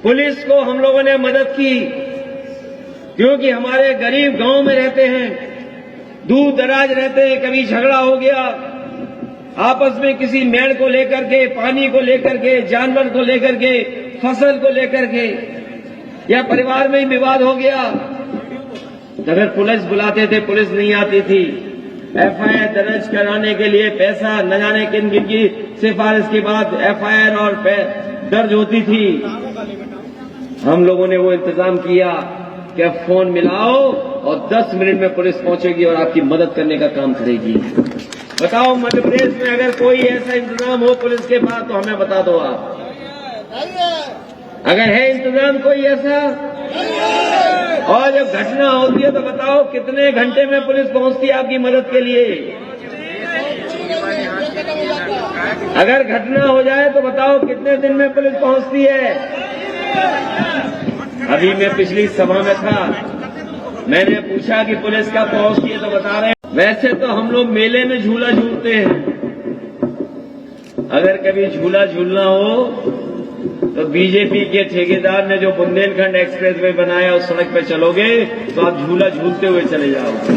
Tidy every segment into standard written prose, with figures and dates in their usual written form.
Police को हम लोगों ने मदद की, क्योंकि हमारे गरीब गांव में रहते हैं, दूर दराज रहते हैं। कभी झगड़ा हो गया आपस में किसी मेड़ को लेकर के, पानी को लेकर के, जानवर को लेकर के, फसल को लेकर के, या परिवार में ही विवाद हो गया, अगर पुलिस बुलाते थे पुलिस नहीं आती थी। एफआईआर दर्ज कराने के लिए पैसा न जाने किन किन की सिफारिश के बाद एफआईआर और दर्ज होती थी। हम लोगों ने वो इंतजाम किया कि अब फोन मिलाओ और 10 मिनट में पुलिस पहुंचेगी और आपकी मदद करने का काम करेगी। बताओ मध्य प्रदेश में अगर कोई ऐसा इंतजाम हो पुलिस के पास तो हमें बता दो आप, अगर है इंतजाम कोई ऐसा। और जब घटना होती है तो बताओ कितने घंटे में पुलिस पहुंचती है आपकी मदद के लिए। अगर घटना हो जाए तो बताओ कितने दिन में पुलिस पहुंचती है। अभी मैं पिछली सभा में था, मैंने पूछा कि पुलिस कब पहुंचती है तो बता रहे हैं वैसे तो हम लोग मेले में झूला झूलते हैं, अगर कभी झूला झूलना हो तो बीजेपी के ठेकेदार ने जो बुंदेलखंड एक्सप्रेस वे बनाया उस सड़क पे चलोगे तो आप झूला झूलते हुए चले जाओगे।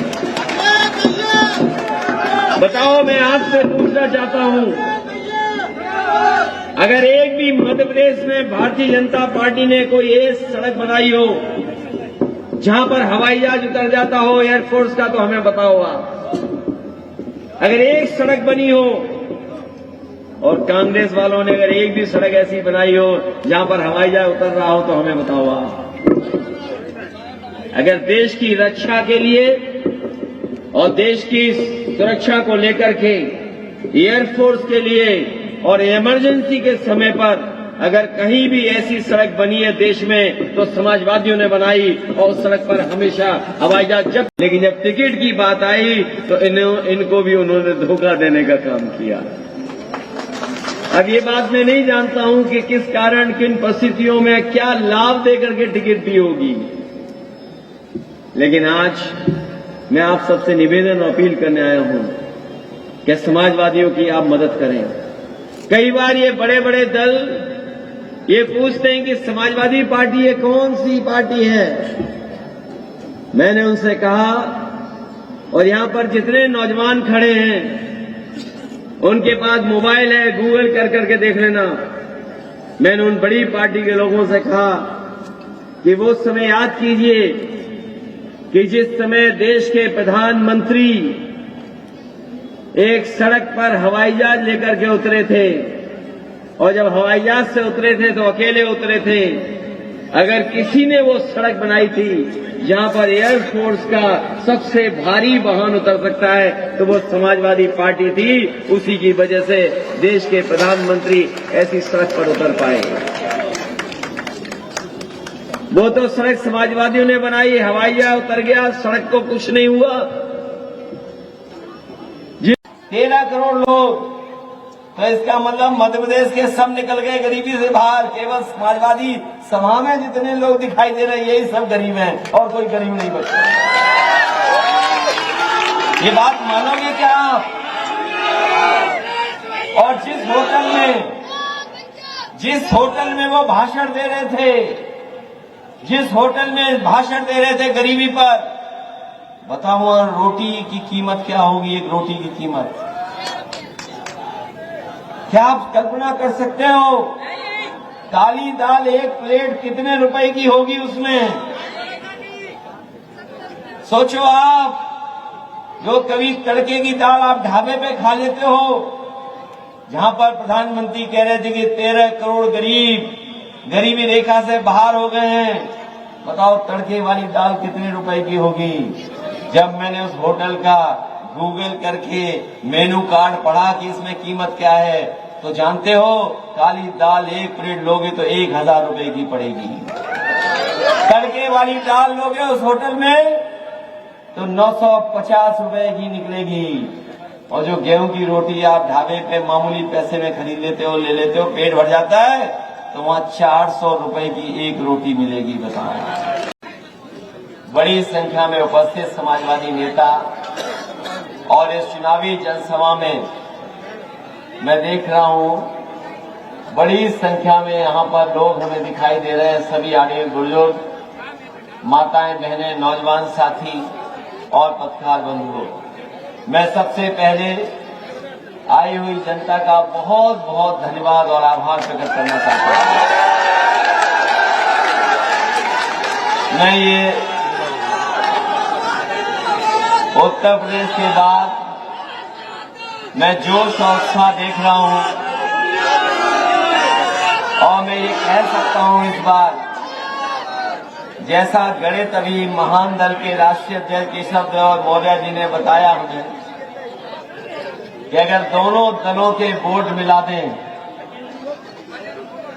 बताओ, मैं आपसे पूछना चाहता हूं, अगर एक भी मध्य प्रदेश में भारतीय जनता पार्टी ने कोई ऐसी सड़क बनाई हो जहां पर हवाई जहाज उतर जाता हो एयरफोर्स का, तो हमें बताओ आप। अगर एक सड़क बनी हो, और कांग्रेस वालों ने अगर एक भी सड़क ऐसी बनाई हो जहां पर हवाई जहाज उतर रहा हो तो हमें बताओ आप। अगर देश की रक्षा के लिए और देश की सुरक्षा को लेकर के एयरफोर्स के लिए और इमरजेंसी के समय पर अगर कहीं भी ऐसी सड़क बनी है देश में तो समाजवादियों ने बनाई, और उस सड़क पर हमेशा हवाई जहाज जब, लेकिन जब टिकट की बात आई तो इनको भी उन्होंने धोखा देने का काम किया। अब ये बात मैं नहीं जानता हूं कि किस कारण, किन परिस्थितियों में क्या लाभ देकर के टिकट दी होगी, लेकिन आज मैं आप सबसे निवेदन और अपील करने आया हूं कि समाजवादियों की आप मदद करें। कई बार ये बड़े बड़े दल ये पूछते हैं कि समाजवादी पार्टी ये कौन सी पार्टी है। मैंने उनसे कहा, और यहां पर जितने नौजवान खड़े हैं उनके पास मोबाइल है, गूगल कर करके देख लेना। मैंने उन बड़ी पार्टी के लोगों से कहा कि वो समय याद कीजिए कि जिस समय देश के प्रधानमंत्री एक सड़क पर हवाई जहाज लेकर के उतरे थे, और जब हवाई जहाज से उतरे थे तो अकेले उतरे थे। अगर किसी ने वो सड़क बनाई थी जहां पर एयरफोर्स का सबसे भारी वाहन उतर सकता है तो वो समाजवादी पार्टी थी। उसी की वजह से देश के प्रधानमंत्री ऐसी सड़क पर उतर पाए। वो तो सड़क समाजवादियों ने बनाई, हवाई जहाज उतर गया, सड़क को कुछ नहीं हुआ। 13 करोड़ लोग, तो इसका मतलब मध्य प्रदेश के सब निकल गए गरीबी से बाहर। केवल समाजवादी सभा में जितने लोग दिखाई दे रहे हैं यही सब गरीब हैं, और कोई गरीब नहीं बचा। ये बात मानोगे क्या आप? और जिस होटल में वो भाषण दे रहे थे, जिस होटल में भाषण दे रहे थे गरीबी पर, बताओ रोटी की कीमत क्या होगी, एक रोटी की कीमत क्या आप कल्पना कर सकते हो? काली दाल एक प्लेट कितने रुपए की होगी उसमें? सोचो आप, जो कभी तड़के की दाल आप ढाबे पे खा लेते हो, जहां पर प्रधानमंत्री कह रहे थे कि 13 करोड़ गरीब गरीबी रेखा से बाहर हो गए हैं, बताओ तड़के वाली दाल कितने रुपए की होगी? जब मैंने उस होटल का गूगल करके मेनू कार्ड पढ़ा कि इसमें कीमत क्या है, तो जानते हो काली दाल एक प्लेट लोगे तो 1000 रुपए की पड़ेगी। तड़के वाली दाल लोगे उस होटल में तो 950 रुपए की निकलेगी। और जो गेहूं की रोटी आप ढाबे पे मामूली पैसे में खरीद लेते हो, ले लेते हो, पेट भर जाता है, तो वहां 400 रुपए की एक रोटी मिलेगी। बताओ। बड़ी संख्या में उपस्थित समाजवादी नेता और इस चुनावी जनसभा में मैं देख रहा हूं बड़ी संख्या में यहाँ पर लोग हमें दिखाई दे रहे हैं, सभी आगे बुजुर्ग, माताएं, बहनें, नौजवान साथी और पत्रकार बंधुओं। मैं सबसे पहले आई हुई जनता का बहुत बहुत धन्यवाद और आभार प्रकट करना चाहता हूं। मैं ये उत्तर प्रदेश के बाद मैं जोश और उत्साह देख रहा हूं और मैं ये कह सकता हूं इस बार, जैसा गणित अभी महान दल के राष्ट्रीय अध्यक्ष केशव देव मौर्य जी ने बताया हमें कि अगर दोनों दलों के वोट मिला दें,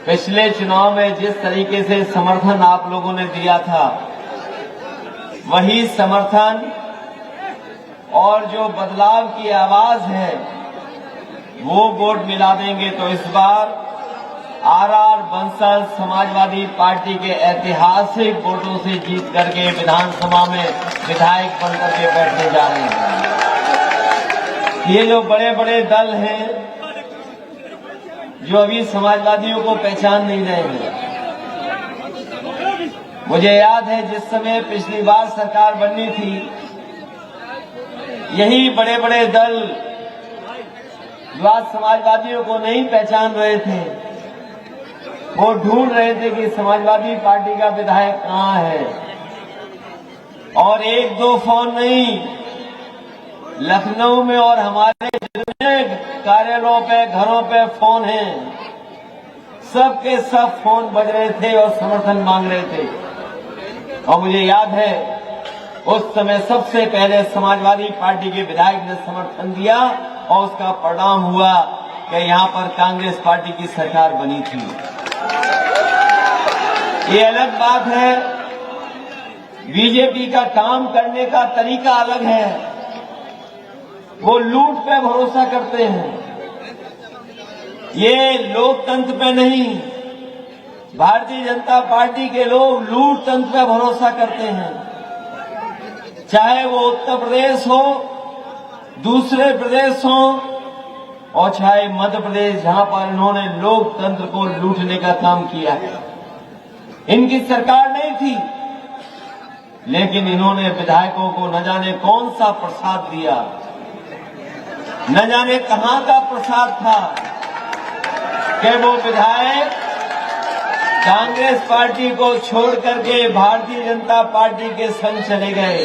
पिछले चुनाव में जिस तरीके से समर्थन आप लोगों ने दिया था, वही समर्थन और जो बदलाव की आवाज है वो वोट मिला देंगे तो इस बार आर.आर. बंसल समाजवादी पार्टी के ऐतिहासिक वोटों से जीत करके विधानसभा में विधायक बनकर के बैठने जा रहे हैं। ये जो बड़े बड़े दल हैं जो अभी समाजवादियों को पहचान नहीं रहे हैं, मुझे याद है जिस समय पिछली बार सरकार बननी थी, यही बड़े बड़े दल जो आज समाजवादियों को नहीं पहचान रहे थे, वो ढूंढ रहे थे कि समाजवादी पार्टी का विधायक कहां है। और एक दो फोन नहीं, लखनऊ में और हमारे जितने कार्यालयों पे, घरों पे फोन हैं, सबके सब फोन बज रहे थे और समर्थन मांग रहे थे। और मुझे याद है उस समय सबसे पहले समाजवादी पार्टी के विधायक ने समर्थन दिया और उसका परिणाम हुआ कि यहां पर कांग्रेस पार्टी की सरकार बनी थी। ये अलग बात है, बीजेपी का काम करने का तरीका अलग है। वो लूट पे भरोसा करते हैं, ये लोकतंत्र पे नहीं। भारतीय जनता पार्टी के लोग लूट तंत्र पे भरोसा करते हैं, चाहे वो उत्तर प्रदेश हो, दूसरे प्रदेश हो और चाहे मध्य प्रदेश, जहां पर इन्होंने लोकतंत्र को लूटने का काम किया है। इनकी सरकार नहीं थी, लेकिन इन्होंने विधायकों को न जाने कौन सा प्रसाद दिया, न जाने कहां का प्रसाद था कि वो विधायक कांग्रेस पार्टी को छोड़ करके भारतीय जनता पार्टी के संग चले गए।